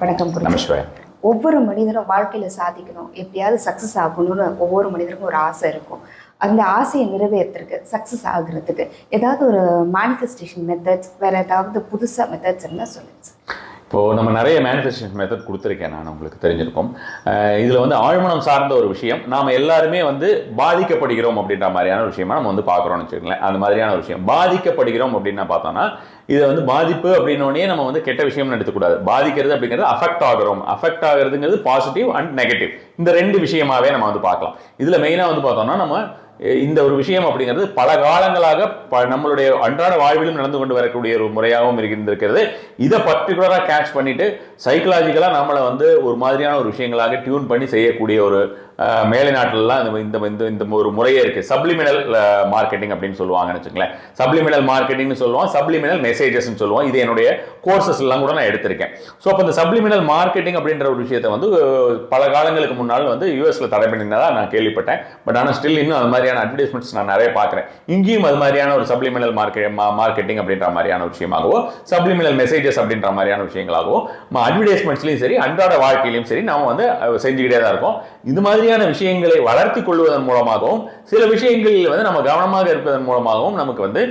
வணக்கம். நமஸ்காரம். ஒவ்வொரு மனிதனும் வாழ்க்கையில் சாதிக்கணும், எப்படியாவது சக்ஸஸ் ஆகணும்னு ஒவ்வொரு மனிதருக்கும் ஒரு ஆசை இருக்கும். அந்த ஆசையை நிறைவேற்றுறதுக்கு, சக்ஸஸ் ஆகுறதுக்கு ஏதாவது ஒரு மேனிஃபெஸ்டேஷன் மெத்தட்ஸ், வேறு ஏதாவது புதுசாக மெத்தட்ஸ் இருந்தால் சொல்லுங்கள் சார். இப்போது நம்ம நிறைய மேனிஃபெஸ்டேஷன் மெத்தட் கொடுத்துருக்கேன், நான் உங்களுக்கு தெரிஞ்சிருக்கோம். இதில் வந்து ஆழ்மனம் சார்ந்த ஒரு விஷயம், நாம் எல்லாருமே வந்து பாதிக்கப்படுகிறோம் அப்படின்ற மாதிரியான ஒரு விஷயமா நம்ம வந்து பார்க்குறோம்னு வச்சுக்கோங்களேன். அந்த மாதிரியான ஒரு விஷயம் பாதிக்கப்படுகிறோம் அப்படின்னா பார்த்தோன்னா, இதை வந்து பாதிப்பு அப்படின்னோடனே நம்ம வந்து கெட்ட விஷயம்னு எடுத்துக்கூடாது. பாதிக்கிறது அப்படிங்கிறது அஃபெக்ட் ஆகிறோம். அஃபெக்ட் ஆகிறதுங்கிறது பாசிட்டிவ் அண்ட் நெகட்டிவ், இந்த ரெண்டு விஷயமாவே நம்ம வந்து பார்க்கலாம். இதில் மெயினாக வந்து பார்த்தோம்னா, நம்ம இந்த ஒரு விஷயம் அப்படிங்கிறது பல காலங்களாக நம்மளுடைய அன்றாட வாழ்விலும் நடந்து கொண்டு வரக்கூடிய ஒரு முறையாகவும் இருந்திருக்கிறது. இதை பர்டிகுலராக கேட்ச் பண்ணிட்டு சைக்கலாஜிக்கலாக நம்மளை வந்து ஒரு மாதிரியான ஒரு விஷயங்களாக டியூன் பண்ணி செய்யக்கூடிய ஒரு மேலை நாட்டிலலாம் இந்த இந்த இந்த ஒரு முறையே இருக்குது. சப்ளிமினல் மார்க்கெட்டிங் அப்படின்னு சொல்லுவாங்கன்னு வச்சுங்களேன். சப்ளிமினல் மார்க்கெட்டிங்னு சொல்லுவோம், சப்ளிமினல் மெசேஜஸ்ன்னு சொல்லுவோம். இது என்னுடைய கோர்சஸ் எல்லாம் கூட நான் எடுத்திருக்கேன். ஸோ அப்போ இந்த சப்ளிமினல் மார்க்கெட்டிங் அப்படின்ற ஒரு விஷயத்தை வந்து பல காலங்களுக்கு முன்னால் வந்து யூஎஸ்ல தடை பண்ணியிருந்ததா நான் கேள்விப்பட்டேன். பட் ஆனால் ஸ்டில் இன்னும் அது மாதிரியான அட்வர்டைஸ்மெண்ட்ஸ் நான் நிறைய பார்க்குறேன். இங்கேயும் அது மாதிரியான ஒரு சப்ளிமினல் மார்க்கெட்டிங் அப்படின்ற மாதிரியான ஒரு விஷயமாகவோ, சப்ளிமினல் மெசேஜஸ் அப்படின்ற மாதிரியான விஷயங்களாகவோ அட்வர்டைஸ்மெண்ட்ஸ்லையும் சரி, அன்றாட வாழ்க்கையிலையும் சரி, நாம வந்து செஞ்சுக்கிட்டே தான் இருக்கோம். இது மாதிரியான விஷயங்களை வளர்த்தி கொள்வதன் மூலமாகவும், சில விஷயங்களில் வந்து நம்ம கவனமாக இருப்பதன் மூலமாகவும் நமக்கு வந்து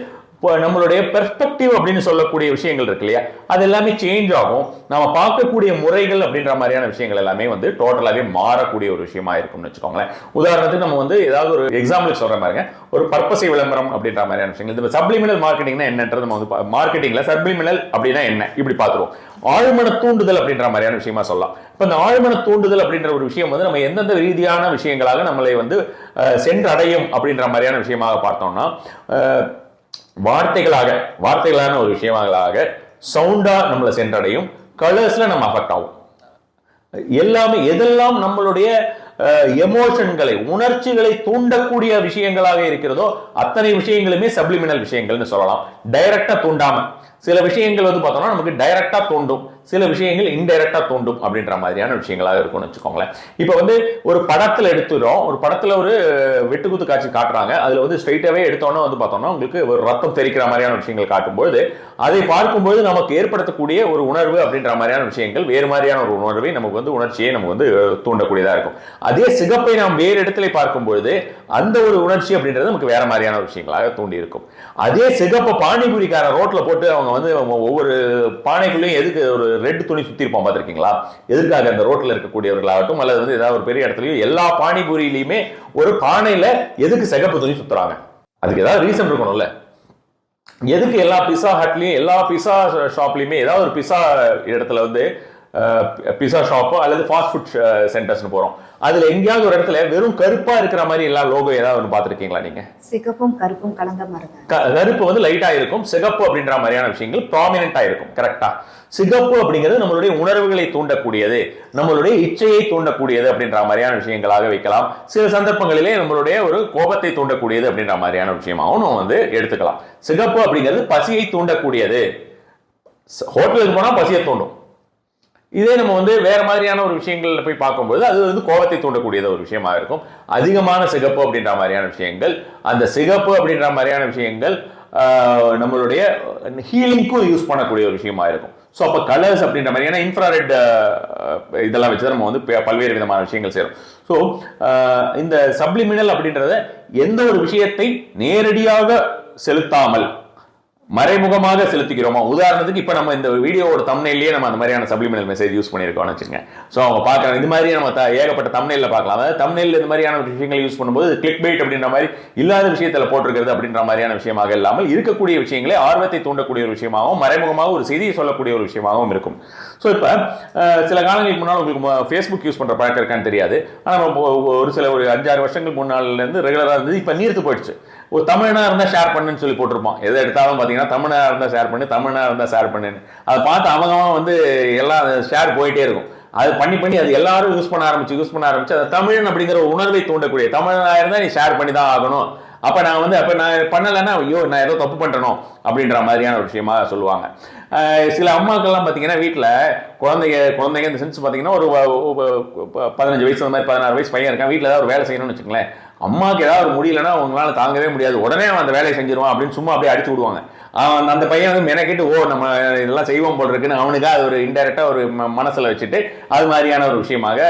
நம்மளுடைய பெர்ஸ்பெக்டிவ் அப்படின்னு சொல்லக்கூடிய விஷயங்கள் இருக்கு இல்லையா, அது எல்லாமே சேஞ்ச் ஆகும். நம்ம பார்க்கக்கூடிய முறைகள் அப்படின்ற மாதிரியான விஷயங்கள் எல்லாமே வந்து டோட்டலாகவே மாறக்கூடிய ஒரு விஷயமா இருக்கும்னு வச்சுக்கோங்களேன். உதாரணத்துக்கு நம்ம வந்து ஏதாவது ஒரு எக்ஸாம்பிள் சொல்ற மாதிரிங்க, ஒரு பர்பஸை விளம்பரம் அப்படின்ற மாதிரியான விஷயங்கள். இந்த சப்ளிமினல் மார்க்கெட்டிங்னா என்னன்றது நம்ம வந்து மார்க்கெட்டிங்ல சப்ளிமினல் அப்படின்னா என்ன இப்படி பார்த்துருவோம். ஆழ்மன தூண்டுதல் அப்படின்ற மாதிரியான விஷயமா சொல்லலாம். இப்போ இந்த ஆழ்மன தூண்டுதல் அப்படின்ற ஒரு விஷயம் வந்து நம்ம எந்தெந்த ரீதியான விஷயங்களாக நம்மளை வந்து சென்றடையும் அப்படின்ற மாதிரியான விஷயமாக பார்த்தோம்னா, வார்த்தைகளான ஒரு விஷயங்களாக சவுண்டா நம்மளை சென்றடையும், கலர்ஸ்ல நம்ம அஃபெக்ட் ஆகும். எல்லாமே எதெல்லாம் நம்மளுடைய எமோஷன்களை, உணர்ச்சிகளை தூண்டக்கூடிய விஷயங்களாக இருக்கிறதோ அத்தனை விஷயங்களுமே சப்ளிமினல் விஷயங்கள்னு சொல்லலாம். டைரக்டா தூண்டாம சில விஷயங்கள் வந்து பார்த்தோம்னா நமக்கு டைரக்டா தூண்டும், சில விஷயங்கள் இன்டைரக்டா தூண்டும் அப்படின்ற மாதிரியான விஷயங்களாக இருக்கும்னு வச்சுக்கோங்களேன். இப்போ வந்து ஒரு படத்துல எடுத்துறோம், ஒரு படத்துல ஒரு வெட்டுக்குத்து காட்சி காட்டுறாங்க. அதுல வந்து ஸ்ட்ரைட்டாவே எடுத்தோன்னா வந்து பார்த்தோம்னா உங்களுக்கு ஒரு ரத்தம் தெரிக்கிற மாதிரியான விஷயங்கள் காட்டும்போது, அதை பார்க்கும்போது நமக்கு ஏற்படுத்தக்கூடிய ஒரு உணர்வு அப்படின்ற மாதிரியான விஷயங்கள் வேறு மாதிரியான ஒரு உணர்வை நமக்கு வந்து உணர்ச்சியை நமக்கு வந்து தூண்டக்கூடியதா இருக்கும். அதே சிகப்பை நாம் வேறு இடத்துல பார்க்கும்பொழுது அந்த ஒரு உணர்ச்சி அப்படின்றது நமக்கு வேற மாதிரியான விஷயங்களாக தூண்டி இருக்கும். அதே சிகப்பை பானிபூரிக்கார ரோட்ல போட்டு அவங்க வந்து ஒவ்வொரு பானைக்குள்ளேயும் எதுக்கு ஒரு ரெட் துணி சுத்தி இருப்போம் பார்த்திருக்கீங்களா? எதுக்காக அந்த ரோட்ல இருக்கக்கூடியவர்களாகட்டும் அல்லது வந்து ஏதாவது ஒரு பெரிய இடத்துலயும் எல்லா பானிபூரியிலையுமே ஒரு பானையில எதுக்கு சிகப்பு துணி சுத்துறாங்க? அதுக்கு ஏதாவது ரீசன் இருக்கணும்ல. எதுக்கு எல்லா பிஸா ஹட்லயும் எல்லா பிஸா ஷாப்லயுமே ஏதாவது ஒரு பிஸா இடத்துல வந்து பிஸா ஷாப்போ அல்லது ஃபாஸ்ட் ஃபுட் சென்டர்ஸ்னு போறோம், அதுல எங்கேயாவது ஒரு இடத்துல வெறும் கருப்பா இருக்கிற மாதிரி எல்லா லோகோ ஏதாவது பார்த்துருக்கீங்களா நீங்க? சிகப்பும் கருப்பும் கலந்த மாதிரி. கருப்பு வந்து லைட்டா இருக்கும், சிகப்பு அப்படின்ற மாதிரியான விஷயங்கள் ப்ராமினென்ட்டா இருக்கும். கரெக்டா? சிகப்பு அப்படிங்கிறது நம்மளுடைய உணர்வுகளை தூண்டக்கூடியது, நம்மளுடைய இச்சையை தூண்டக்கூடியது அப்படின்ற மாதிரியான விஷயங்களாக வைக்கலாம். சில சந்தர்ப்பங்களிலே நம்மளுடைய ஒரு கோபத்தை தூண்டக்கூடியது அப்படின்ற மாதிரியான விஷயமாகவும் நம்ம வந்து எடுத்துக்கலாம். சிகப்பு அப்படிங்கிறது பசியை தூண்டக்கூடியது, ஹோட்டலுக்கு போனா பசியை தூண்டும். இதே நம்ம வந்து வேற மாதிரியான ஒரு விஷயங்கள்ல போய் பார்க்கும்போது அது வந்து கோபத்தை தூண்டக்கூடியது ஒரு விஷயமா இருக்கும். அதிகமான சிகப்பு அப்படின்ற மாதிரியான விஷயங்கள், அந்த சிகப்பு அப்படின்ற மாதிரியான விஷயங்கள் நம்மளுடைய ஹீலிங்க்கும் யூஸ் பண்ணக்கூடிய ஒரு விஷயமா இருக்கும். ஸோ அப்போ கலர்ஸ் அப்படின்ற மாதிரி, ஏன்னா இன்ஃப்ராரெட் இதெல்லாம் வச்சு நம்ம வந்து பல்வேறு விதமான விஷயங்கள் செய்யறோம். ஸோ இந்த சப்ளிமினல் அப்படின்றத எந்த ஒரு விஷயத்தை நேரடியாக செலுத்தாமல் மறைமுகமாக செலுத்திக்கிறோமா. உதாரணத்துக்கு இப்போ நம்ம இந்த வீடியோவோட தம்ப்நெயிலே நம்ம அந்த மாதிரியான சப்ளிமினல் மெசேஜ் யூஸ் பண்ணியிருக்கோம்னு வச்சுங்க. ஸோ அவங்க பார்க்குறாங்க, இது மாதிரி நம்ம ஏகப்பட்ட தம்ப்நெயில பார்க்கலாம். அதாவது தம்ப்நெயில இந்த மாதிரியான விஷயங்கள் யூஸ் பண்ணும்போது கிளிக் பைட் அப்படின்ற மாதிரி இல்லாத விஷயத்தில் போட்டிருக்கிறது அப்படின்ற மாதிரியான விஷயமாக இல்லாமல் இருக்கக்கூடிய விஷயங்களே ஆர்வத்தை தூண்டக்கூடிய ஒரு விஷயமாகவும் மறைமுகமாக ஒரு செய்தியை சொல்லக்கூடிய ஒரு விஷயமாகவும் இருக்கும். ஸோ இப்போ சில காலங்களுக்கு முன்னால் உங்களுக்கு ஃபேஸ்புக் யூஸ் பண்ணுற பழக்கம் இருக்கான்னு தெரியாது. ஆனால் ஒரு சில ஒரு 5-6 வருஷங்கள் முன்னாலேருந்து ரெகுலராக இருந்தது, இப்போ நீர்த்து போயிடுச்சு. ஒரு தமிழனா இருந்தால் ஷேர் பண்ணுன்னு சொல்லி போட்டிருப்பான். எதை எடுத்தாலும் பார்த்தீங்கன்னா தமிழனா இருந்தால் ஷேர் பண்ணு, தமிழனா இருந்தால் ஷேர் பண்ணுன்னு. அதை பார்த்து அவங்க வந்து எல்லாம் ஷேர் போயிட்டே இருக்கும். அது பண்ணி அது எல்லாரும் யூஸ் பண்ண ஆரம்பிச்சு அந்த தமிழன் அப்படிங்கிற ஒரு உணர்வை தூண்டக்கூடிய, தமிழனா இருந்தால் நீ ஷேர் பண்ணி தான் ஆகணும், அப்போ நான் பண்ணலைன்னா ஐயோ நான் ஏதோ தப்பு பண்ணுறணும் அப்படின்ற மாதிரியான ஒரு விஷயமா சொல்லுவாங்க. சில அம்மாக்கள்லாம் பார்த்தீங்கன்னா வீட்டில் குழந்தைங்க இந்த சென்ஸ் பார்த்தீங்கன்னா ஒரு 15 வயசு அந்த மாதிரி 16 வயசு பையன் இருக்கான், வீட்டில் ஏதாவது ஒரு வேலை செய்யணும்னு வச்சுங்களேன், அம்மாவுக்கு ஏதாவது முடியலன்னா அவங்களால தாங்கவே முடியாது, உடனே அவன் அந்த வேலையை செஞ்சிருவான் அப்படின்னு சும்மா அப்படியே அடிச்சு விடுவாங்க. அந்த பையன் வந்து மெனக்கிட்டு நம்ம இதெல்லாம் செய்வோம் போல் இருக்குன்னு அவனுக்கு அது ஒரு இன்டைரக்டா ஒரு மனசுல வச்சுட்டு அது மாதிரியான ஒரு விஷயமாக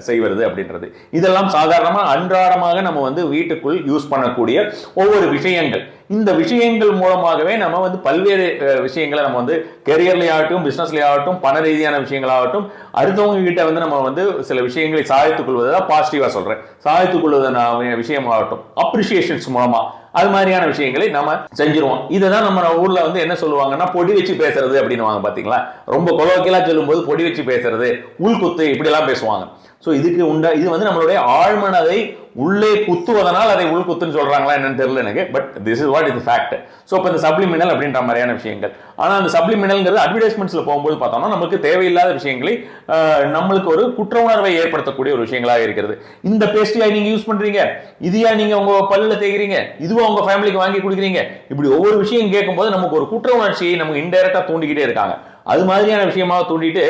செய்வது அப்படின்றது. இதெல்லாம் சாதாரணமா அன்றாடமாக நம்ம வந்து வீட்டுக்குள் யூஸ் பண்ணக்கூடிய ஒவ்வொரு விஷயங்கள். இந்த விஷயங்கள் மூலமாகவே நம்ம வந்து பல்வேறு விஷயங்களை நம்ம வந்து கெரியர்லயாகட்டும், பிசினஸ்லயாகட்டும், பண ரீதியான விஷயங்களாகட்டும், அடுத்தவங்க கிட்ட வந்து நம்ம வந்து சில விஷயங்களை சாதித்துக் கொள்வதை பாசிட்டிவா சொல்றேன், சாதித்துக் கொள்வதான விஷயமாகட்டும், அப்ரிசியேஷன்ஸ் மூலமா அது மாதிரியான விஷயங்களை நம்ம செஞ்சிருவோம். இதுதான் நம்ம ஊர்ல வந்து என்ன சொல்லுவாங்கன்னா பொடி வச்சு பேசுறது அப்படின்னு பாத்தீங்களா. ரொம்ப கொலோக்கியலா சொல்லும் போது பொடி வச்சு பேசுறது, உள்குத்து இப்படி எல்லாம் பேசுவாங்க. ஸோ இதுக்கு இது வந்து நம்மளுடைய ஆழ்மனதை உள்ளே குத்துவதனால் அதை உள்குத்துன்னு சொல்றாங்களா என்னன்னு தெரியல எனக்கு. But this is what is fact. So இப்போ இந்த சப்ளிமினல் அப்படின்ற மாதிரியான விஷயங்கள். ஆனால் அந்த சப்ளிமினல்ங்கிறது அட்வர்டைஸ்மெண்ட்ஸ்ல போகும்போது பார்த்தோம்னா நமக்கு தேவையில்லாத விஷயங்களை நம்மளுக்கு ஒரு குற்ற உணர்வை ஏற்படுத்தக்கூடிய ஒரு விஷயங்களாக இருக்கிறது. இந்த பேஸ்ட்ல நீங்க யூஸ் பண்றீங்க, இதையா நீங்க உங்க பல்லுல தேய்க்கிறீங்க, இதுவா உங்க ஃபேமிலிக்கு வாங்கி கொடுக்குறீங்க, இப்படி ஒவ்வொரு விஷயம் கேட்கும்போது நமக்கு ஒரு குற்ற உணர்ச்சியை நமக்கு இன்டைரக்டா தூண்டிக்கிட்டே இருக்காங்க. அது மாதிரியான விஷயமாக தூண்டிட்டு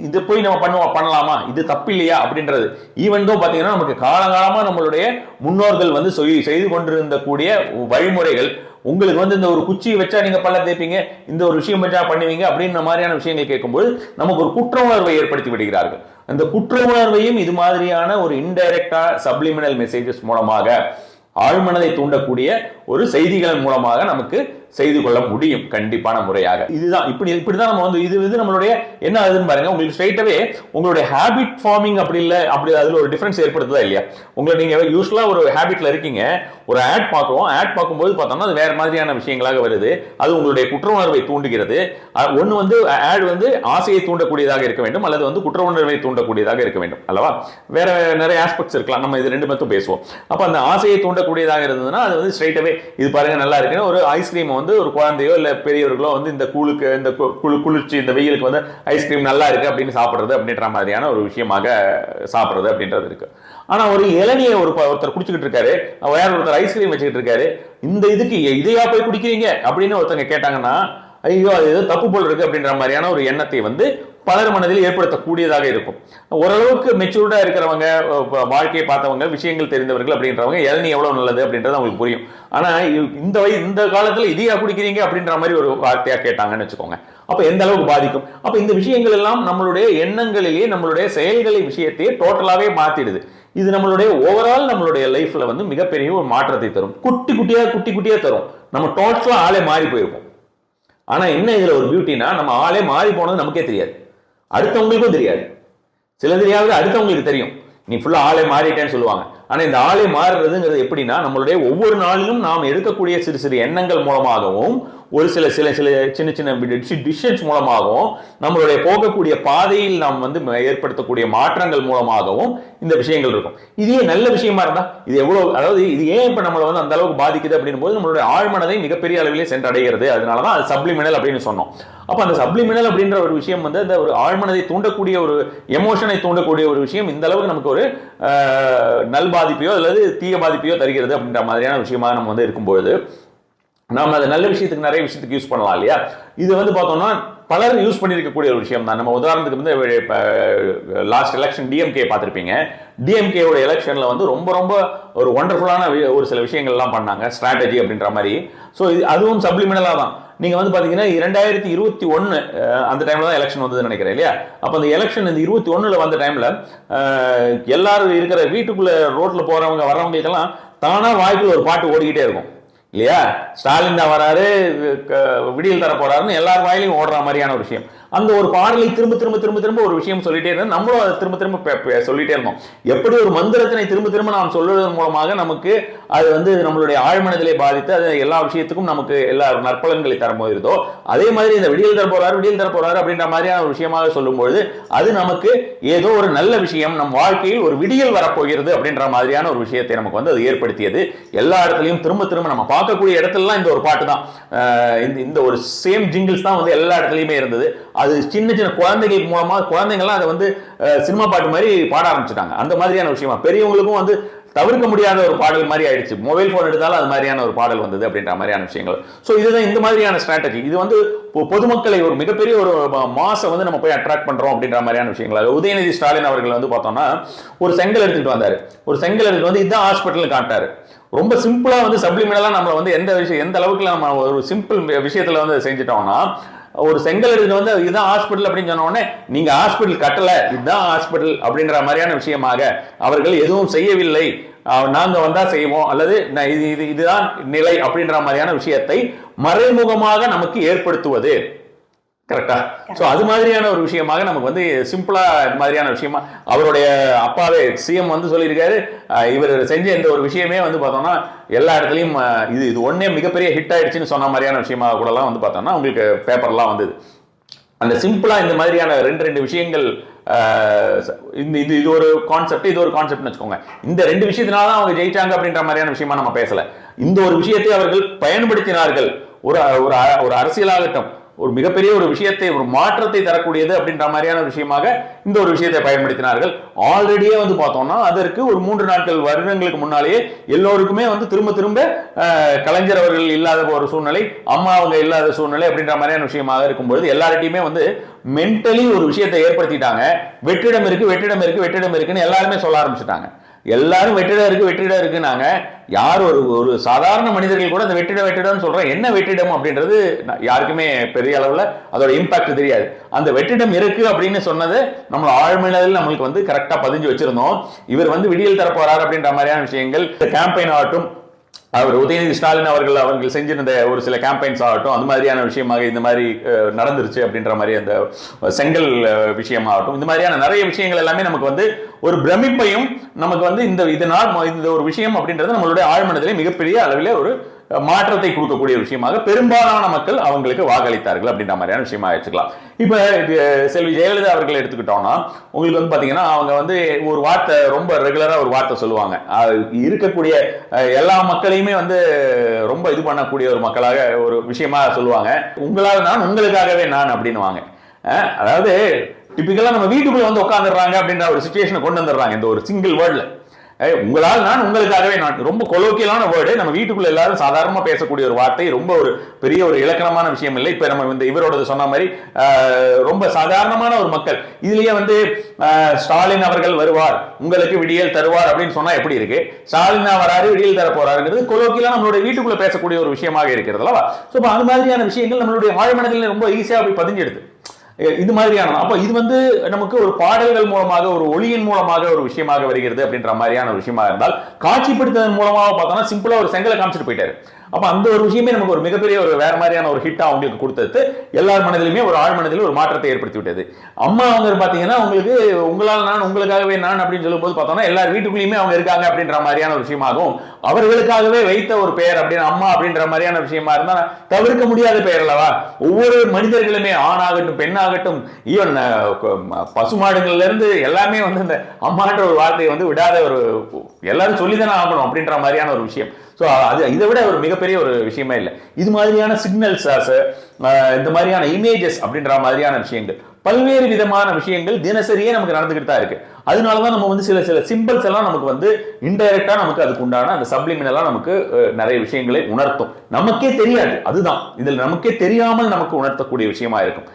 இது போய் நம்ம பண்ணலாமா, இது தப்பு இல்லையா அப்படின்றது. ஈவன் தான் பாத்தீங்கன்னா நமக்கு காலகாலமா நம்மளுடைய முன்னோர்கள் வந்து செய்து கொண்டிருந்த கூடிய வழிமுறைகள், உங்களுக்கு வந்து இந்த ஒரு குச்சியை வச்சா நீங்க பல்ல தேய்ப்பீங்க, இந்த ஒரு விஷயம் வச்சா பண்ணுவீங்க அப்படின்ற மாதிரியான விஷயங்கள் கேட்கும்போது நமக்கு ஒரு குற்ற உணர்வை ஏற்படுத்தி விடுகிறார்கள். அந்த குற்ற உணர்வையும் இது மாதிரியான ஒரு இன்டைரக்டா சப்ளிமினல் மெசேஜஸ் மூலமாக, ஆழ்மனதை தூண்டக்கூடிய ஒரு செய்திகள் மூலமாக நமக்கு செய்து கொள்ள முடியும் கண்டிப்பான முறையாக. இதுதான் இப்படிதான் நம்ம வந்து இது நம்மளுடைய என்ன ஆகுதுன்னு பாருங்க. உங்களுக்கு ஸ்ட்ரைட்டாவே உங்களுடைய ஹேபிட் ஃபார்மிங் அப்படி இல்லை, அப்படி அதுல ஒரு டிஃபரன்ஸ் ஏற்படுத்துதா இல்லையா? உங்களை நீங்க யூஸ்வலா ஒரு ஹேபிட்ல இருக்கீங்க, ஒரு ஆட் பார்க்குறோம், ஆட் பார்க்கும்போது பார்த்தோம்னா அது வேற மாதிரியான விஷயங்களாக வருது, அது உங்களுடைய குற்ற உணர்வை தூண்டுகிறது. ஒன்று வந்து ஆட் வந்து ஆசையை தூண்டக்கூடியதாக இருக்க வேண்டும், அல்லது வந்து குற்ற உணர்வை தூண்டக்கூடியதாக இருக்க வேண்டும் அல்லவா? வேற நிறைய ஆஸ்பெக்ட்ஸ் இருக்கலாம், நம்ம இது ரெண்டு மட்டும் பேசுவோம். அப்ப அந்த ஆசையை தூண்டக்கூடியதாக இருந்ததுன்னா அது வந்து ஸ்ட்ரைட்டாவே இது பாருங்க நல்லா இருக்குன்னு ஒரு ஐஸ்கிரீம் வந்து ஒரு குழந்தையோ இல்ல பெரியவர்களோ வந்து இந்த கூழுக்கு இந்த குளிர்ச்சி இந்த வெயிலுக்கு வந்து ஐஸ்கிரீம் நல்லா இருக்கு அப்படின்னு சாப்பிடுறது அப்படின்ற மாதிரியான ஒரு விஷயமாக சாப்பிடுறது அப்படின்றது இருக்கு. ஆனா ஒரு இளநியை ஒருத்தர் குடிச்சுக்கிட்டு இருக்காரு, வேற ஒருத்தர் ஐஸ்கிரீம் வச்சுக்கிட்டு இருக்காரு, இந்த இதுக்கு இதையா போய் குடிக்கிறீங்க அப்படின்னு ஒருத்தங்க கேட்டாங்கன்னா ஐயோ அது ஏதோ தப்பு போல் இருக்கு அப்படின்ற மாதிரியான ஒரு எண்ணத்தை வந்து பலர் மனதில் ஏற்படுத்தக்கூடியதாக இருக்கும். ஓரளவுக்கு மெச்சூர்டா இருக்கிறவங்க, வாழ்க்கையை பார்த்தவங்க, விஷயங்கள் தெரிந்தவர்கள் அப்படின்றவங்க இளநீ எவ்வளவு நல்லது அப்படின்றது அவங்களுக்கு புரியும். ஆனா இந்த காலத்துல இதையா குடிக்கிறீங்க அப்படின்ற மாதிரி ஒரு வார்த்தையா கேட்டாங்கன்னு வச்சுக்கோங்க, அப்ப எந்த அளவுக்கு பாதிக்கும். அப்ப இந்த விஷயங்கள் எல்லாம் நம்மளுடைய எண்ணங்களிலேயே நம்மளுடைய செயல்களை விஷயத்தையே டோட்டலாவே மாத்திடுது. இது நம்மளுடைய ஓவரால் நம்மளுடைய லைஃப்ல வந்து மிகப்பெரிய ஒரு மாற்றத்தை தரும். குட்டி குட்டியா தரும். நம்ம டோட்டலா ஆளே மாறி போயிருப்போம். ஆனா என்ன இதுல ஒரு பியூட்டினா, நம்ம ஆளே மாறி போனது நமக்கே தெரியாது, அடுத்தவங்களுக்கும் தெரியாது. சிலதையாவது அடுத்தவங்களுக்கு தெரியும், நீ ஃபுல்லா ஆளே மாறிட்டேன்னு சொல்லுவாங்க. ஆனா இந்த ஆளே மாறுறதுங்கிறது எப்படின்னா, நம்மளுடைய ஒவ்வொரு நாளிலும் நாம் எடுக்கக்கூடிய சிறு சிறு எண்ணங்கள் மூலமாகவும், ஒரு சில சின்ன டிசிஷன்ஸ் மூலமாகவும், நம்மளுடைய போகக்கூடிய பாதையில் நாம் வந்து ஏற்படுத்தக்கூடிய மாற்றங்கள் மூலமாகவும் இந்த விஷயங்கள் இருக்கும். இதே நல்ல விஷயமா இருந்தா இது எவ்வளவு, அதாவது இது ஏன் இப்ப நம்மளை வந்து அந்த அளவுக்கு பாதிக்குது அப்படின்னும் போது நம்மளுடைய ஆழ்மனதை மிகப்பெரிய அளவிலே சென்றடைகிறது. அதனாலதான் அது சப்ளிமினல் அப்படின்னு சொன்னோம். அப்ப அந்த சப்ளிமினல் அப்படின்ற ஒரு விஷயம் வந்து அந்த ஒரு ஆழ்மனதை தூண்டக்கூடிய ஒரு எமோஷனை தூண்டக்கூடிய ஒரு விஷயம் இந்த அளவுக்கு நமக்கு ஒரு நல் பாதிப்பையோ அல்லது தீய பாதிப்பையோ தருகிறது அப்படின்ற மாதிரியான விஷயமாக நம்ம வந்து இருக்கும்போது நாம அதை நல்ல விஷயத்துக்கு நிறைய விஷயத்துக்கு யூஸ் பண்ணலாம் இல்லையா? இது வந்து பார்த்தோம்னா பலர் யூஸ் பண்ணியிருக்கக்கூடிய ஒரு விஷயம் தான். நம்ம உதாரணத்துக்கு வந்து லாஸ்ட் எலெக்ஷன் டிஎம்கே பார்த்துருப்பீங்க. டிஎம்கேவோட எலெக்ஷன்ல வந்து ரொம்ப ரொம்ப ஒரு ஒண்டர்ஃபுல்லான ஒரு சில விஷயங்கள்லாம் பண்ணாங்க, ஸ்ட்ராட்டஜி அப்படின்ற மாதிரி. ஸோ இது அதுவும் சப்ளிமினலாக தான். நீங்க வந்து பாத்தீங்கன்னா 2021 அந்த டைம்ல தான் எலெக்ஷன் வந்ததுன்னு நினைக்கிறேன் இல்லையா? அப்ப அந்த எலெக்ஷன் இந்த 21 வந்த டைம்ல எல்லாரும் இருக்கிற வீட்டுக்குள்ள ரோட்ல போறவங்க வர்றவங்களுக்கெல்லாம் தானா வாய்க்குள்ள ஒரு பாட்டு ஓடிக்கிட்டே இருக்கும் இல்லையா? ஸ்டாலின் தான் வராரு, விடியல் தர போறாருன்னு எல்லாரும் வாயிலையும் ஓடுற மாதிரியான ஒரு விஷயம். அந்த ஒரு பாடலை திரும்ப ஒரு விஷயம் சொல்லிட்டே இருந்தோம், நம்மளும் அதை திரும்ப சொல்லிட்டே இருந்தோம். எப்படி ஒரு மந்திரத்தினை திரும்ப நாம் சொல்வதன் மூலமாக நமக்கு அது வந்து நம்மளுடைய ஆழ்மனதிலே பாதித்து அது எல்லா விஷயத்துக்கும் நமக்கு எல்லா நற்பலன்களை தரப்போகிறதோ, அதே மாதிரி இந்த விடியல் தர போறாரு அப்படின்ற மாதிரியான ஒரு விஷயமாக சொல்லும்பொழுது அது நமக்கு ஏதோ ஒரு நல்ல விஷயம், நம் வாழ்க்கையில் ஒரு விடியல் வரப்போகிறது அப்படின்ற மாதிரியான ஒரு விஷயத்தை நமக்கு வந்து அது ஏற்படுத்தியது. எல்லா இடத்துலையும் திரும்ப நம்ம பார்க்கக்கூடிய இடத்துலலாம் இந்த ஒரு பாட்டு தான், இந்த ஒரு சேம் ஜிங்கிள்ஸ் தான் வந்து எல்லா இடத்துலையுமே இருந்தது. அது சின்ன குழந்தைகள் மூலமா குழந்தைங்கள்லாம் அதை வந்து சினிமா பாட்டு மாதிரி பாட ஆரம்பிச்சுட்டாங்க. அந்த மாதிரியான விஷயமா பெரியவங்களுக்கும் வந்து தவிர்க்க முடியாத ஒரு பாடல் மாதிரி ஆயிடுச்சு. மொபைல் போன் எடுத்தாலும் அது மாதிரியான ஒரு பாடல் வந்தது அப்படின்ற மாதிரியான விஷயங்கள். ஸோ இதுதான் இந்த மாதிரியான ஸ்ட்ராட்டஜி. இது வந்து பொதுமக்களை ஒரு மிகப்பெரிய ஒரு மாசை வந்து நம்ம போய் அட்ராக்ட் பண்றோம் அப்படின்ற மாதிரியான விஷயங்கள். உதயநிதி ஸ்டாலின் அவர்கள் வந்து பார்த்தோம்னா ஒரு செங்கல் எடுத்துட்டு வந்தாரு. ஒரு செங்கல் எடுத்து வந்து இதுதான் ஹாஸ்பிட்டல் காட்டாரு. ரொம்ப சிம்பிளா வந்து சப்ளிமெண்டலா நம்ம வந்து எந்த அளவுக்கு நம்ம ஒரு சிம்பிள் விஷயத்துல வந்து செஞ்சுட்டோம்னா, ஒரு செங்கல் எடுத்துட்டு வந்து இதுதான் ஹாஸ்பிட்டல் அப்படின்னு சொன்ன உடனே நீங்க ஹாஸ்பிட்டல் கட்டல, இதுதான் ஹாஸ்பிட்டல் அப்படின்ற மாதிரியான விஷயமாக அவர்கள் எதுவும் செய்யவில்லை, நாங்க வந்தா செய்வோம் அல்லது இதுதான் நிலை அப்படின்ற மாதிரியான விஷயத்தை மறைமுகமாக நமக்கு ஏற்படுத்துவது. கரெக்டா? சோ அது மாதிரியான ஒரு விஷயமாக நமக்கு வந்து சிம்பிளா இது மாதிரியான விஷயமா அவருடைய அப்பாவே சிஎம் வந்து சொல்லியிருக்காரு. இவர் செஞ்ச இந்த ஒரு விஷயமே வந்து பார்த்தோம்னா எல்லா இடத்துலையும் இது ஒன்னே மிகப்பெரிய ஹிட் ஆயிடுச்சுன்னு சொன்ன மாதிரியான விஷயமா கூட எல்லாம் வந்து பார்த்தோம்னா உங்களுக்கு பேப்பர்லாம் வந்தது. அந்த சிம்பிளா இந்த மாதிரியான ரெண்டு விஷயங்கள், இது ஒரு கான்செப்ட், இது ஒரு கான்செப்ட்னு வச்சுக்கோங்க. இந்த ரெண்டு விஷயத்தினால தான் அவங்க ஜெயிச்சாங்க அப்படின்ற மாதிரியான விஷயமா நம்ம பேசல. இந்த ஒரு விஷயத்தை அவர்கள் பயன்படுத்தினார்கள். ஒரு அரசியலாகட்டும், ஒரு மிகப்பெரிய ஒரு விஷயத்தை, ஒரு மாற்றத்தை தரக்கூடியது அப்படின்ற மாதிரியான விஷயமாக இந்த ஒரு விஷயத்தை பயன்படுத்தினார்கள். ஆல்ரெடியே வந்து பார்த்தோம்னா அதற்கு ஒரு 3 நாட்கள் வருடங்களுக்கு முன்னாலேயே எல்லோருக்குமே வந்து திரும்ப கலைஞர் அவர்கள் இல்லாத ஒரு சூழ்நிலை, அம்மா அவங்க இல்லாத சூழ்நிலை அப்படின்ற மாதிரியான விஷயமாக இருக்கும்பொழுது எல்லார்ட்டையுமே வந்து மென்டலி ஒரு விஷயத்தை ஏற்படுத்திட்டாங்க. வெற்றிடம் இருக்குன்னு எல்லாருமே சொல்ல ஆரம்பிச்சுட்டாங்க. எல்லாரும் வெற்றிடம் இருக்குனாங்க. யார் ஒரு சாதாரண மனிதர்கள் கூட அந்த வெற்றிடம் சொல்றேன், என்ன வெற்றிடம் அப்படின்றது யாருக்குமே பெரிய அளவுல அதோட இம்பாக்ட் தெரியாது. அந்த வெற்றிடம் இருக்கு அப்படின்னு சொன்னது நம்ம ஆழ்மனதில் நம்மளுக்கு வந்து கரெக்டா பதிஞ்சு வச்சிருந்தோம். இவர் வந்து விடியல் தரப்போறார் அப்படின்ற மாதிரியான விஷயங்கள், கேம்பெயின் ஆகட்டும், அவர் உதயநிதி ஸ்டாலின் அவர்கள் செஞ்சிருந்த ஒரு சில கேம்பெயின்ஸ் ஆகட்டும், அந்த மாதிரியான விஷயமாக இந்த மாதிரி நடந்துருச்சு அப்படின்ற மாதிரி அந்த செங்கல் விஷயமாகட்டும், இந்த மாதிரியான நிறைய விஷயங்கள் எல்லாமே நமக்கு வந்து ஒரு பிரமிப்பையும் நமக்கு வந்து இந்த ஒரு விஷயம் அப்படின்றது நம்மளுடைய ஆழ்மனதிலே மிகப்பெரிய அளவில் ஒரு மாற்றத்தை கொடுக்கக்கூடிய விஷயமாக பெரும்பாலான மக்கள் அவங்களுக்கு வாக்களித்தார்கள் அப்படின்ற மாதிரியான விஷயமா வச்சுக்கலாம். இப்ப செல்வி ஜெயலலிதா அவர்கள் எடுத்துக்கிட்டோம்னா உங்களுக்கு வந்து பாத்தீங்கன்னா அவங்க வந்து ஒரு வார்த்தை ரொம்ப ரெகுலரா ஒரு வார்த்தை சொல்லுவாங்க. இருக்கக்கூடிய எல்லா மக்களையுமே வந்து ரொம்ப இது பண்ணக்கூடிய ஒரு மக்களாக ஒரு விஷயமா சொல்லுவாங்க. உங்களால் நான், உங்களுக்காகவே நான் அப்படின்னுவாங்க. அதாவது டிபிக்கலா நம்ம வீட்டுக்குள்ள வந்து உட்காந்துடுறாங்க அப்படின்ற ஒரு சிச்சுவேஷனை கொண்டு வந்துடுறாங்க இந்த ஒரு சிங்கிள் வேர்ட்ல. உங்களால் நான், உங்களுக்காகவே நான், ரொம்ப கொலோக்கியலான வேர்டு. நம்ம வீட்டுக்குள்ள எல்லாரும் சாதாரணமா பேசக்கூடிய ஒரு வார்த்தை, ரொம்ப ஒரு பெரிய ஒரு இலக்கணமான விஷயம் இல்லை. இப்ப நம்ம இந்த இவரோட சொன்ன மாதிரி ரொம்ப சாதாரணமான ஒரு மக்கள். இதுலயே வந்து ஸ்டாலின் அவர்கள் வருவார், உங்களுக்கு விடியல் தருவார் அப்படின்னு சொன்னா எப்படி இருக்கு? ஸ்டாலின் வராரு, விடியல் தர போறாருங்கிறது கொலோக்கியலா நம்மளுடைய வீட்டுக்குள்ள பேசக்கூடிய ஒரு விஷயமாக இருக்கிறது அல்லவா? சோ அது மாதிரியான விஷயங்கள் நம்மளுடைய ஆழ்மனதில் ரொம்ப ஈஸியா போய் பதிஞ்செடுது. இது மாதிரியான அப்ப இது வந்து நமக்கு ஒரு பாடல்கள் மூலமாக, ஒரு ஒளியின் மூலமாக ஒரு விஷயமாக வருகிறது அப்படின்ற மாதிரியான ஒரு விஷயமா இருந்தால், காட்சிப்படுத்துவதன் மூலமாக பார்த்தோம்னா சிம்பிளா ஒரு செங்கலை காமிச்சிட்டு போயிட்டாரு. அப்ப அந்த ஒரு விஷயமே நமக்கு ஒரு மிகப்பெரிய ஒரு வேற மாதிரியான ஒரு ஹிட்டா அவங்களுக்கு கொடுத்தது எல்லார் மனதிலுமே ஒரு ஆழ் மனதில் ஒரு மாற்றத்தை ஏற்படுத்தி விட்டது. அம்மா அவங்க பாத்தீங்கன்னா உங்களுக்கு உங்களால் நான், உங்களுக்காகவே நான் அப்படின்னு சொல்லும் போது பார்த்தோம்னா எல்லார் வீட்டுக்குள்ளேயுமே அவங்க இருக்காங்க அப்படின்ற மாதிரியான ஒரு விஷயமாகவும், அவர்களுக்காகவே வைத்த ஒரு பெயர் அப்படின்னு அம்மா அப்படின்ற மாதிரியான விஷயமா இருந்தா தவிர்க்க முடியாத பெயர் அல்லவா? ஒவ்வொரு மனிதர்களுமே ஆணாகட்டும் பெண்ணாகட்டும், ஈவன் பசுமாடுகள்ல இருந்து எல்லாமே வந்து இந்த அம்மான்ற ஒரு வார்த்தையை வந்து விடாத ஒரு எல்லாரும் சொல்லிதானே ஆகணும் அப்படின்ற மாதிரியான ஒரு விஷயம். ஸோ அது இதை விட ஒரு மிகப்பெரிய ஒரு விஷயமே இல்லை. இது மாதிரியான சிக்னல்ஸ், இந்த மாதிரியான இமேஜஸ் அப்படின்ற மாதிரியான விஷயங்கள், பல்வேறு விதமான விஷயங்கள் தினசரியே நமக்கு நடந்துகிட்டு தான் இருக்கு. அதனாலதான் நம்ம வந்து சில சிம்பிள்ஸ் எல்லாம் நமக்கு வந்து இன்டைரக்டா நமக்கு அதுக்கு உண்டான அந்த சப்ளிமெண்டலா நமக்கு நிறைய விஷயங்களை உணர்த்தும். நமக்கே தெரியாது, அதுதான் இதில் நமக்கே தெரியாமல் நமக்கு உணர்த்தக்கூடிய விஷயமா இருக்கும்.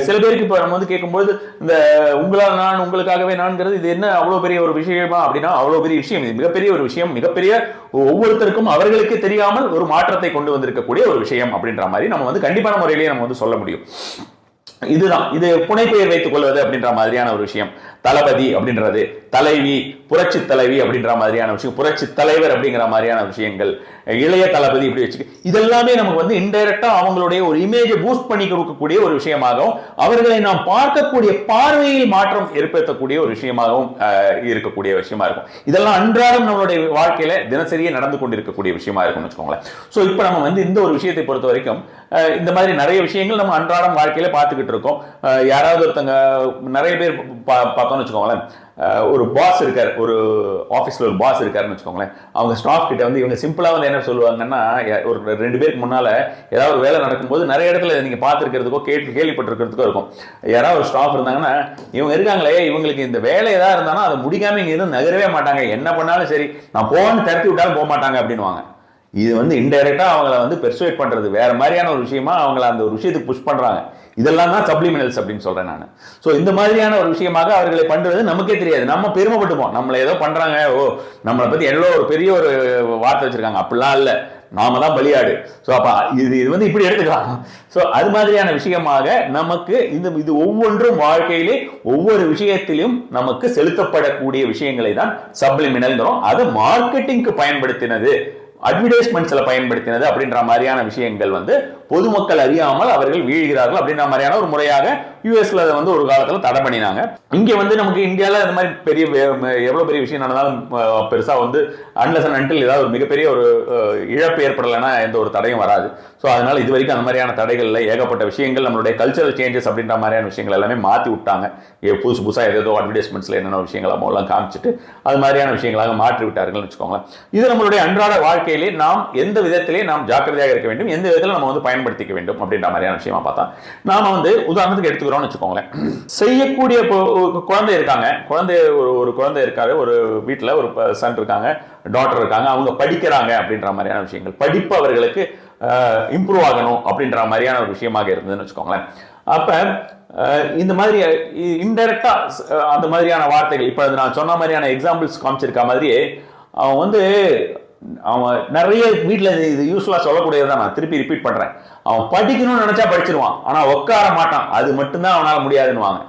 சில பேருக்கு இப்ப நம்ம வந்து கேட்கும்போது இந்த உங்களால் நான், உங்களுக்காகவே நான்கிறது இது என்ன அவ்வளவு பெரிய ஒரு விஷயமா அப்படின்னா அவ்வளவு பெரிய விஷயம். இது மிகப்பெரிய ஒரு விஷயம், மிகப்பெரிய ஒவ்வொருத்தருக்கும் அவர்களுக்கு தெரியாமல் ஒரு மாற்றத்தை கொண்டு வந்திருக்கக்கூடிய ஒரு விஷயம் அப்படின்ற மாதிரி நம்ம வந்து கண்டிப்பான முறையிலேயே நம்ம வந்து சொல்ல முடியும். இதுதான் இது புனைப்பெயர் வைத்துக் கொள்வது அப்படின்ற மாதிரியான ஒரு விஷயம். தளபதி அப்படின்றது, தலைவி, புரட்சி தலைவி அப்படின்ற மாதிரியான விஷயம், புரட்சி தலைவர் அப்படிங்கிற மாதிரியான விஷயங்கள், இளைய தளபதி இப்படி வச்சு இதெல்லாமே நமக்கு வந்து இன்டைரக்டா அவங்களுடைய ஒரு இமேஜை பூஸ்ட் பண்ணி கொடுக்கக்கூடிய ஒரு விஷயமாகவும், அவர்களை நாம் பார்க்கக்கூடிய பார்வையில் மாற்றம் ஏற்படுத்தக்கூடிய ஒரு விஷயமாகவும் இருக்கக்கூடிய விஷயமா இருக்கும். இதெல்லாம் அன்றாடம் நம்மளுடைய வாழ்க்கையில தினசரியே நடந்து கொண்டிருக்கக்கூடிய விஷயமா இருக்கும்னு வச்சுக்கோங்களேன். ஸோ இப்போ நம்ம வந்து இந்த ஒரு விஷயத்தை பொறுத்த வரைக்கும் இந்த மாதிரி நிறைய விஷயங்கள் நம்ம அன்றாடம் வாழ்க்கையில பார்த்துக்கிட்டு இருக்கோம். யாராவது ஒருத்தங்க நிறைய பேர் பார்த்தோம்னு வச்சுக்கோங்களேன், ஒரு பாஸ் இருக்கார், ஒரு ஆஃபீஸில் ஒரு பாஸ் இருக்காருன்னு வச்சுக்கோங்களேன். அவங்க ஸ்டாஃப் கிட்ட வந்து இவங்க சிம்பிளாக வந்து என்ன சொல்லுவாங்கன்னா, ஒரு 2 பேருக்கு முன்னால் ஏதாவது ஒரு வேலை நடக்கும்போது நிறைய இடத்துல நீங்கள் பார்த்துருக்கிறதுக்கோ கேள்விப்பட்டிருக்கிறதுக்கோ இருக்கும். யாராவது ஒரு ஸ்டாஃப் இருந்தாங்கன்னா, இவங்க இருக்காங்களே இவங்களுக்கு இந்த வேலை ஏதாவது இருந்தாலும் அதை முடிக்காமல் இங்கே இருந்து நகரவே மாட்டாங்க, என்ன பண்ணாலும் சரி நான் போன்னு திறத்தி விட்டாலும் போக மாட்டாங்க அப்படின்வாங்க. இது வந்து இன்டைரக்டா அவங்கள வந்து பெர்சுவேட் பண்றது, வேற மாதிரியான ஒரு விஷயமா அவங்கள அந்த ஒரு விஷயத்துக்கு புஷ் பண்றாங்க. இதெல்லாம் தான் சப்ளிமினல்ஸ் அப்படின்னு சொல்றேன் நான். ஸோ இந்த மாதிரியான ஒரு விஷயமாக அவர்களை பண்றது நமக்கே தெரியாது, நம்ம பெருமைப்பட்டுப்போம், நம்மளை ஏதோ பண்றாங்க, ஓ நம்மளை பத்தி எவ்வளோ ஒரு பெரிய ஒரு வார்த்தை வச்சிருக்காங்க. அப்படிலாம் இல்லை, நாம தான் பலியாடு. ஸோ அப்ப இது வந்து இப்படி எடுத்துக்கலாம். ஸோ அது மாதிரியான விஷயமாக நமக்கு இது ஒவ்வொன்றும் வாழ்க்கையிலே ஒவ்வொரு விஷயத்திலும் நமக்கு செலுத்தப்படக்கூடிய விஷயங்களை தான் சப்ளிமினல்ங்கிறோம். அது மார்க்கெட்டிங்க்கு பயன்படுத்தினது, அட்வர்டைஸ்மெண்ட்ஸ்ல பயன்படுத்தினது அப்படின்ற மாதிரியான விஷயங்கள் வந்து பொதுமக்கள் அறியாமல் அவர்கள் வீழ்கிறார்கள் அப்படின்ற மாதிரியான ஒரு முறையாக யூஎஸ்ல வந்து ஒரு காலத்துல தடை பண்ணினாங்க. இங்க வந்து நமக்கு இந்தியாவில் இந்த மாதிரி பெரிய எவ்வளவு பெரிய விஷயம் நடந்தாலும் பெருசா வந்து அன்லெஸ் அண்ட் அன்டில் ஏதாவது ஒரு மிகப்பெரிய ஒரு இழப்பு ஏற்படலைன்னா எந்த ஒரு தடையும் வராது. ஸோ அதனால இது வரைக்கும் அந்த மாதிரியான தடைகள்ல ஏகப்பட்ட விஷயங்கள், நம்மளுடைய கல்ச்சரல் சேஞ்சஸ் அப்படின்ற மாதிரியான விஷயங்கள் எல்லாமே மாற்றி விட்டாங்க. புதுசாக ஏதோ அட்வர்டைஸ்மெண்ட்ஸ்ல என்னென்ன விஷயங்கள் எல்லாம் காமிச்சிட்டு அது மாதிரியான விஷயங்களாக மாற்றி விட்டார்கள்னு வச்சுக்கோங்களேன். இது நம்மளுடைய அன்றாட வாழ்க்கையிலே நாம் எந்த விதத்திலே நாம் ஜாக்கிரதையாக இருக்க வேண்டும், எந்த விதத்தில் நம்ம வந்து பயன்படுத்திக்க வேண்டும் அப்படின்ற மாதிரியான விஷயமா பார்த்தா நாம வந்து உதாரணத்துக்கு எடுத்துக்கிறோம்னு வச்சுக்கோங்களேன். செய்யக்கூடிய குழந்தை இருக்காங்க, ஒரு குழந்தை இருக்காரு, ஒரு வீட்டில் ஒரு சன் இருக்காங்க, டாட்டர் இருக்காங்க, அவங்க படிக்கிறாங்க அப்படின்ற மாதிரியான விஷயங்கள், படிப்பு அவர்களுக்கு இம்ப்ரூவ் ஆகணும் அப்படின்ற மாதிரியான ஒரு விஷயமாக இருந்ததுன்னு வச்சுக்கோங்களேன். அப்ப இந்த மாதிரி இன்டைரக்டா அந்த மாதிரியான வார்த்தைகள், இப்ப நான் சொன்ன மாதிரியான எக்ஸாம்பிள்ஸ் காமிச்சிருக்க மாதிரியே அவன் வந்து அவன் நிறைய வீட்டில் இது யூஸ்ஃபுல்லாக சொல்லக்கூடியதான் நான் திருப்பி ரிப்பீட் பண்றேன். அவன் படிக்கணும்னு நினைச்சா படிச்சிருவான், ஆனா உட்கார மாட்டான், அது மட்டும்தான் அவனால முடியாதுன்னுவாங்க.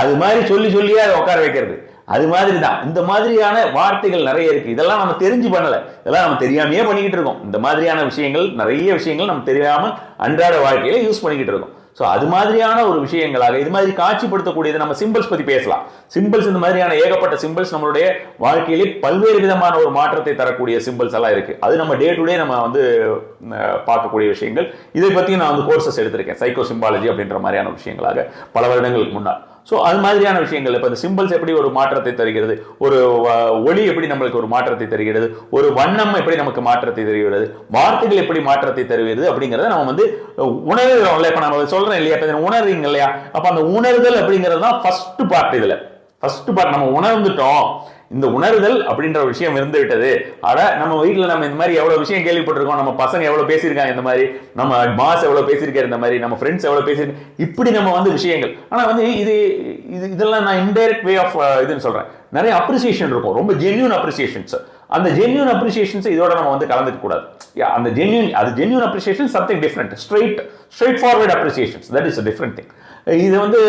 அது மாதிரி சொல்லியே அதை உட்கார வைக்கிறது, அது மாதிரி தான் இந்த மாதிரியான வார்த்தைகள் நிறைய இருக்கு. இதெல்லாம் நம்ம தெரிஞ்சு பண்ணல, இதெல்லாம் நம்ம தெரியாமையே பண்ணிக்கிட்டு இருக்கோம். இந்த மாதிரியான விஷயங்கள், நிறைய விஷயங்கள் நம்ம தெரியாம அன்றாட வாழ்க்கையில யூஸ் பண்ணிக்கிட்டு இருக்கோம். ஸோ அது மாதிரியான ஒரு விஷயங்களாக இது மாதிரி காட்சிப்படுத்தக்கூடியது. நம்ம சிம்பிள்ஸ் பத்தி பேசலாம். சிம்பிள்ஸ், இந்த மாதிரியான ஏகப்பட்ட சிம்பிள்ஸ் நம்மளுடைய வாழ்க்கையிலே பல்வேறு விதமான ஒரு மாற்றத்தை தரக்கூடிய சிம்பிள்ஸ் எல்லாம் இருக்கு. அது நம்ம டே டு டே நம்ம வந்து பார்க்கக்கூடிய விஷயங்கள். இதை பத்தி நான் வந்து கோர்சஸ் எடுத்திருக்கேன், சைக்கோ சிம்பாலஜி அப்படின்ற மாதிரியான விஷயங்களாக பல வருடங்களுக்கு முன்னால். ஸோ அது மாதிரியான விஷயங்கள், இப்போ இந்த சிம்பிள்ஸ் எப்படி ஒரு மாற்றத்தை தருகிறது, ஒரு ஒளி எப்படி நம்மளுக்கு ஒரு மாற்றத்தை தருகிறது, ஒரு வண்ணம் எப்படி நமக்கு மாற்றத்தை தருகிறது, வார்த்தைகள் எப்படி மாற்றத்தை தருகிறது அப்படிங்கிறத நம்ம வந்து உணர்கிறோம்ல. இப்போ நம்ம சொல்றேன் இல்லையா, இப்போ உணர்றீங்க இல்லையா, அப்போ அந்த உணர்தல் அப்படிங்கிறது தான் ஃபர்ஸ்ட் பார்ட். இதுல ஃபர்ஸ்ட் பார்ட் நம்ம உணர்ந்துட்டோம், இந்த உணர்தல் அப்படின்ற ஒரு விஷயம் இருந்து விட்டது. ஆனா நம்ம வீட்டில் நம்ம இந்த மாதிரி எவ்வளவு விஷயம் கேள்விப்பட்டிருக்கோம், நம்ம பசங்க எவ்வளவு பேசியிருக்காங்க இந்த மாதிரி, நம்ம மாஸ் எவ்வளவு பேசியிருக்காரு இந்த மாதிரி, நம்ம ஃப்ரெண்ட்ஸ் எவ்வளவு பேசியிருக்காங்க, இப்படி நம்ம வந்து விஷயங்கள். ஆனா வந்து இதெல்லாம் நான் இன்டைரக்ட் வே ஆஃப் இதுன்னு சொல்றேன். நிறைய அப்ரிசியேஷன் இருக்கும், ரொம்ப ஜென்யூன் அப்ரிசியேஷன்ஸ். அந்த ஜென்யூன் அப்ரிசியேஷன்ஸ் இதோட நம்ம வந்து கலந்துக்க கூடாது. அந்த genuine appreciation something different. Straight forward appreciations, that is a different thing. இது வந்து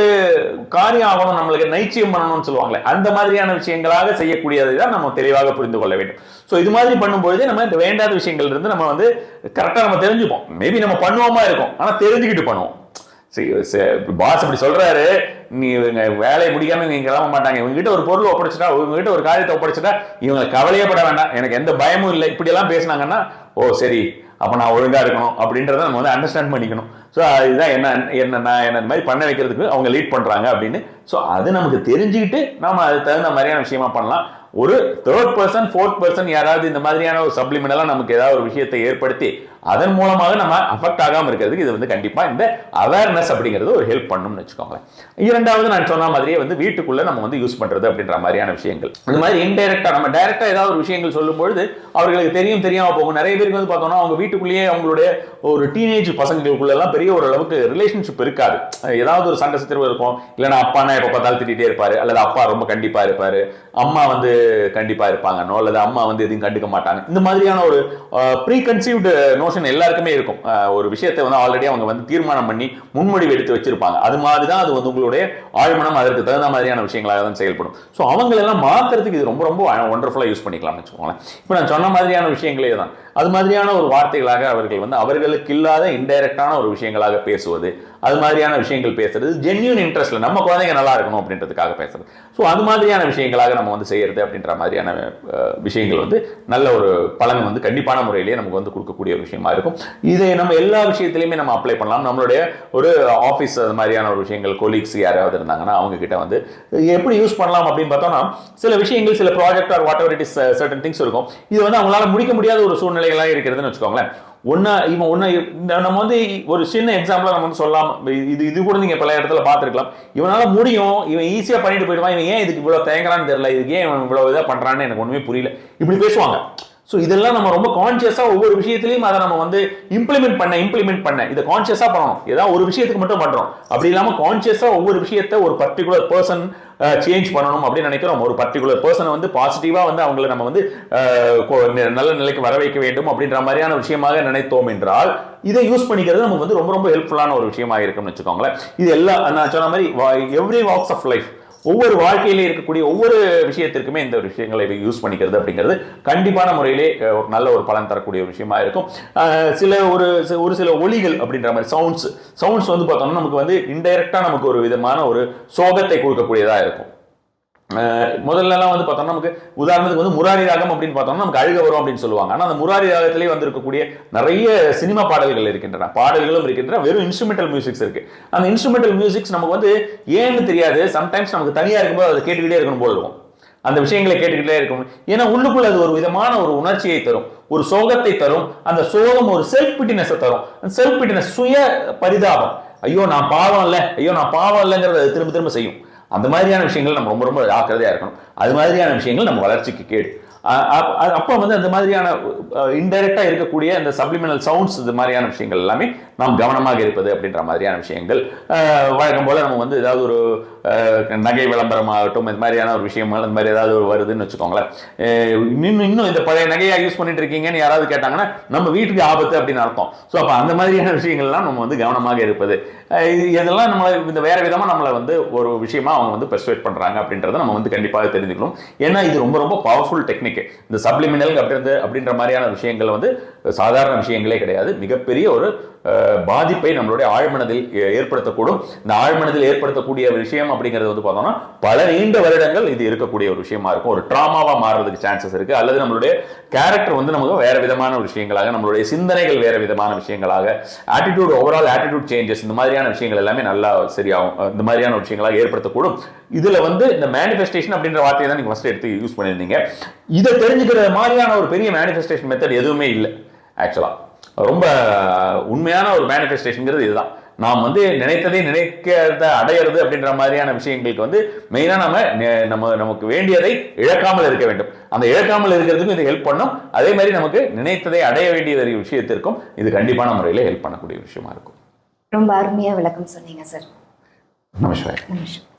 காரியம் ஆகணும், நம்மளுக்கு நைச்சியம் பண்ணணும்னு சொல்லுவாங்களே, அந்த மாதிரியான விஷயங்களாக செய்யக்கூடியதை தான் நம்ம தெளிவாக புரிந்து கொள்ள வேண்டும். ஸோ இது மாதிரி பண்ணும்போது நம்ம இந்த வேண்டாத விஷயங்கள் இருந்து நம்ம வந்து கரெக்டாக நம்ம தெரிஞ்சுப்போம். மேபி நம்ம பண்ணுவோமா இருக்கும், ஆனால் தெரிஞ்சுக்கிட்டு பண்ணுவோம். பாஸ் அப்படி சொல்றாரு, நீ வேலையை முடிக்காம இவங்க கிளம்ப மாட்டாங்க, இவங்ககிட்ட ஒரு பொருள் ஒப்படைச்சிட்டா, இவங்ககிட்ட ஒரு காரியத்தை ஒப்படைச்சிட்டா இவங்க கவலையே பட வேண்டாம், எனக்கு எந்த பயமும் இல்லை, இப்படி எல்லாம் பேசினாங்கன்னா ஓ சரி அப்ப நான் ஒழுங்கா இருக்கணும் அப்படின்றத நம்ம வந்து அண்டர்ஸ்டாண்ட் பண்ணிக்கணும். ஸோ அதுதான் என்ன இந்த மாதிரி பண்ண வைக்கிறதுக்கு அவங்க லீட் பண்றாங்க அப்படின்னு. ஸோ அது நமக்கு தெரிஞ்சுக்கிட்டு நம்ம அது தகுந்த மாதிரியான விஷயமா பண்ணலாம். ஒரு தேர்ட் பர்சன், ஃபோர்த் பர்சன் யாராவது இந்த மாதிரியான ஒரு சப்ளிமெண்டலா நமக்கு ஏதாவது ஒரு விஷயத்தை ஏற்படுத்தி அதன் மூலமாக நம்ம அஃபெக்ட் ஆகாம இருக்கிறதுக்கு இது வந்து கண்டிப்பா இந்த அவேர்னஸ் அப்படிங்கிறது ஒரு ஹெல்ப் பண்ணணும்னு வச்சுக்கோங்களேன். இரண்டாவது நான் சொன்ன மாதிரியே வந்து வீட்டுக்குள்ள நம்ம வந்து யூஸ் பண்றது அப்படின்ற மாதிரியான விஷயங்கள். இந்த மாதிரி இன்டைரக்டா, நம்ம டைரக்டா ஏதாவது ஒரு விஷயங்கள் சொல்லும்பொழுது அவர்களுக்கு தெரியாம போகும். நிறைய பேருக்கு வந்து பார்த்தோம்னா அவங்க வீட்டுக்குள்ளேயே அவங்களுடைய ஒரு டீனேஜ் பசங்களுக்குள்ள எல்லாம் பெரிய ஒரு அளவுக்கு ரிலேஷன்ஷிப் இருக்காது. ஏதாவது ஒரு சண்டை சச்சரவு இருக்கும், இல்லைன்னா அப்பானா எப்ப பார்த்தாலும் திட்டிகிட்டே இருப்பாரு, அல்லது அப்பா ரொம்ப கண்டிப்பா இருப்பாரு, அம்மா வந்து கண்டிப்பா இருப்பாங்கன்னோ, அல்லது அம்மா வந்து எதுவும் கண்டுக்க மாட்டாங்க. இந்த மாதிரியான ஒரு ப்ரீ கன்சீவ்டு நோஷன் எல்லாருக்குமே இருக்கும். ஒரு விஷயத்தை வந்து ஆல்ரெடி அவங்க வந்து தீர்மானம் பண்ணி முன்மொழிவு எடுத்து வச்சிருப்பாங்க. அது மாதிரி தான் அது வந்து உங்களுடைய ஆழ்மனம் அதற்கு தகுந்த மாதிரியான விஷயங்களாக தான் செயல்படும். ஸோ அவங்களெல்லாம் மாத்துறதுக்கு இது ரொம்ப ரொம்ப ஒண்டர்ஃபுல்லாக யூஸ் பண்ணிக்கலாம்னு வச்சுக்கோங்களேன். இப்போ நான் சொன்ன மாதிரியான விஷயங்களே தான். அது மாதிரியான ஒரு வார்த்தைகளாக அவர்கள் வந்து அவர்களுக்கு இல்லாத இன்டைரக்டான ஒரு விஷயங்களாக பேசுவது, அது மாதிரியான விஷயங்கள் பேசுறது, ஜென்யூன் இன்ட்ரெஸ்ட்ல நம்ம குழந்தைங்க நல்லா இருக்கணும் அப்படின்றதுக்காக பேசுறது. ஸோ அது மாதிரியான விஷயங்களாக நம்ம வந்து செய்யறது அப்படின்ற மாதிரியான விஷயங்கள் வந்து நல்ல ஒரு பலன் வந்து கண்டிப்பான முறையிலேயே நமக்கு வந்து கொடுக்கக்கூடிய ஒரு விஷயமா இருக்கும். இதை நம்ம எல்லா விஷயத்திலையுமே நம்ம அப்ளை பண்ணலாம். நம்மளுடைய ஒரு ஆஃபீஸ் அது மாதிரியான ஒரு விஷயங்கள், கொலீக்ஸ் யாராவது இருந்தாங்கன்னா அவங்க கிட்ட வந்து எப்படி யூஸ் பண்ணலாம் அப்படின்னு பார்த்தோம்னா, சில விஷயங்கள், சில project or whatever it is, certain things இருக்கும். இது வந்து அவங்களால முடிக்க முடியாத ஒரு சூழ்நிலைகளாக இருக்கிறதுன்னு வச்சுக்கோங்களேன். நம்ம வந்து ஒரு சின்ன எக்ஸாம்பிளா நம்ம வந்து சொல்லலாம். இது கூட நீங்க பல இடத்துல பார்த்துருக்கலாம். இவனால முடியும், இவன் ஈஸியா பண்ணிட்டு போயிடுவான், இவன் ஏன் இதுக்கு இவ்வளவு தயங்குறான்னு தெரியல, இதுக்கு ஏன் இவன் இவ்வளவு இதாக பண்றான்னு எனக்கு ஒண்ணுமே புரியல, இப்படி பேசுவாங்க. ஸோ இதெல்லாம் நம்ம ரொம்ப கான்சியஸா ஒவ்வொரு விஷயத்திலையும் அதை நம்ம வந்து இம்ப்ளிமெண்ட் பண்ண இதை கான்சியஸா பண்ணணும். ஏதாவது ஒரு விஷயத்துக்கு மட்டும் பண்றோம், அப்படி இல்லாம கான்சியஸா ஒவ்வொரு விஷயத்தை ஒரு பர்டிகுலர் பர்சன் சேஞ்ச் பண்ணணும் அப்படின்னு நினைக்கிறோம். ஒரு பர்டிகுலர் பர்சனை வந்து பாசிட்டிவா வந்து அவங்களை நம்ம வந்து நல்ல நிலைக்கு வர வைக்க வேண்டும் அப்படின்ற மாதிரியான விஷயமாக நினைத்தோம் என்றால் இதை யூஸ் பண்ணிக்கிறது நமக்கு வந்து ரொம்ப ரொம்ப ஹெல்ப்ஃபுல்லான ஒரு விஷயமா இருக்கும்னு வச்சுக்கோங்களேன். இது எல்லாம் நான் சொன்ன மாதிரி எவ்ரி வாக்ஸ் ஆஃப் லைஃப், ஒவ்வொரு வாழ்க்கையிலே இருக்கக்கூடிய ஒவ்வொரு விஷயத்திற்குமே இந்த விஷயங்களை யூஸ் பண்ணிக்கிறது அப்படிங்கிறது கண்டிப்பான முறையிலே ஒரு நல்ல ஒரு பலன் தரக்கூடிய ஒரு விஷயமா இருக்கும். ஒரு சில ஒலிகள் அப்படின்ற மாதிரி சவுண்ட்ஸ் வந்து பார்த்தோம்னா நமக்கு வந்து இன்டைரக்டா நமக்கு ஒரு விதமான ஒரு சோகத்தை கொடுக்கக்கூடியதா இருக்கும். முதல்லலாம் வந்து பார்த்தோம்னா நமக்கு உதாரணத்துக்கு வந்து முராரி ராகம் அப்படின்னு பார்த்தோம்னா நமக்கு அழுக வரும் அப்படின்னு சொல்லுவாங்க. ஆனால் அந்த முராரி ராகத்திலே வந்து இருக்கக்கூடிய நிறைய சினிமா பாடல்கள் இருக்கின்றன, பாடல்களும் இருக்கின்றன, வெறும் இன்ஸ்ட்ருமெண்டல் மியூசிக்ஸ் இருக்கு. அந்த இன்ஸ்ட்ருமெண்டல் மியூசிக்ஸ் நமக்கு வந்து ஏன்னு தெரியாது, சம்டைம்ஸ் நமக்கு தனியா இருக்கும்போது அதை கேட்டுக்கிட்டே இருக்கணும் போல இருக்கும். அந்த விஷயங்களை கேட்டுக்கிட்டே இருக்கும். ஏன்னா உள்ளுக்குள்ள அது ஒரு விதமான ஒரு உணர்ச்சியை தரும், ஒரு சோகத்தை தரும். அந்த சோகம் ஒரு செல்ஃப் பிட்டினஸ் தரும். செல்ஃப் பிட்டினஸ், சுய பரிதாபம், ஐயோ நான் பாவம் இல்லைங்கிறத திரும்ப திரும்ப செய்யும். அந்த மாதிரியான விஷயங்கள் நம்ம ரொம்ப ரொம்ப ஜாக்கிரதையா இருக்கணும். அது மாதிரியான விஷயங்கள் நம்ம வளர்ச்சிக்கு கேடு. அப்போ வந்து அந்த மாதிரியான இன்டைரக்டா இருக்கக்கூடிய அந்த சப்ளிமினல் சவுண்ட்ஸ், இது மாதிரியான விஷயங்கள் எல்லாமே நாம் கவனமாக இருப்பது அப்படின்ற மாதிரியான விஷயங்கள். வழக்கம் போல நம்ம வந்து ஏதாவது ஒரு நகை விளம்பரமாகட்டும், இது மாதிரியான ஒரு விஷயங்கள் அந்த மாதிரி ஏதாவது வருதுன்னு வச்சுக்கோங்களேன், இன்னும் இந்த பழைய நகையா யூஸ் பண்ணிட்டு இருக்கீங்கன்னு யாராவது கேட்டாங்கன்னா நம்ம வீட்டுக்கு ஆபத்து அப்படின்னு அர்த்தம். ஸோ அப்போ அந்த மாதிரியான விஷயங்கள்லாம் நம்ம வந்து கவனமாக இருப்பது, இதெல்லாம் நம்மளை இந்த வேற விதமா நம்மளை வந்து ஒரு விஷயமா அவங்க வந்து பெர்சுவேட் பண்றாங்க அப்படின்றத நம்ம வந்து கண்டிப்பாக தெரிஞ்சுக்கணும். ஏன்னா இது ரொம்ப ரொம்ப பவர்ஃபுல் டெக்னிக். இந்த சப்ளிமினல் அப்படின்ற மாதிரியான விஷயங்கள் வந்து சாதாரண விஷயங்களே கிடையாது. மிகப்பெரிய ஒரு பாதிப்பை நம்மளுடைய ஆழ்மனதில் ஏற்படுத்தக்கூடும். இந்த ஆழ்மனதில் ஏற்படுத்தக்கூடிய விஷயம் அப்படிங்கிறது வந்து பார்த்தோம்னா பல நீண்ட வருடங்கள் இது இருக்கக்கூடிய ஒரு விஷயமா இருக்கும். ஒரு ட்ராமாவா மாறுறதுக்கு சான்சஸ் இருக்கு. அல்லது நம்மளுடைய கேரக்டர் வந்து நமக்கு வேற விதமான விஷயங்களாக, நம்மளுடைய சிந்தனைகள் வேற விதமான விஷயங்களாக, ஆட்டிடியூட், ஓவரால் ஆட்டிடியூட் சேஞ்சஸ், இந்த மாதிரியான விஷயங்கள் எல்லாமே நல்லா சரியாகும். இந்த மாதிரியான விஷயங்களாக ஏற்படுத்தக்கூடும். இதுல வந்து இந்த மேனிஃபெஸ்டேஷன் அப்படின்ற வார்த்தையை தான் நீங்க ஃபர்ஸ்ட் எடுத்து யூஸ் பண்ணியிருந்தீங்க. இதை தெரிஞ்சுக்கிற மாதிரியான ஒரு பெரிய மேனிஃபெஸ்டேஷன் மெத்தட் எதுவுமே இல்லை. ஆக்சுவலா ரொம்ப உண்மையான ஒரு மேனிஃபெஸ்டேஷன்ங்கிறது இதுதான். நாம் வந்து நினைக்கிறத அடையிறது அப்படின்ற மாதிரியான விஷயங்களுக்கு வந்து மெயினா நமக்கு வேண்டியதை இழக்காமல் இருக்க வேண்டும். அந்த இழக்காமல் இருக்கிறதுக்கும் இது ஹெல்ப் பண்ணும். அதே மாதிரி நமக்கு நினைத்ததை அடைய வேண்டிய விஷயத்திற்கும் இது கண்டிப்பான முறையில் ஹெல்ப் பண்ணக்கூடிய விஷயமா இருக்கும். ரொம்ப அருமையா விளக்கம் சொன்னீங்க சார். நமஸ்காரம்.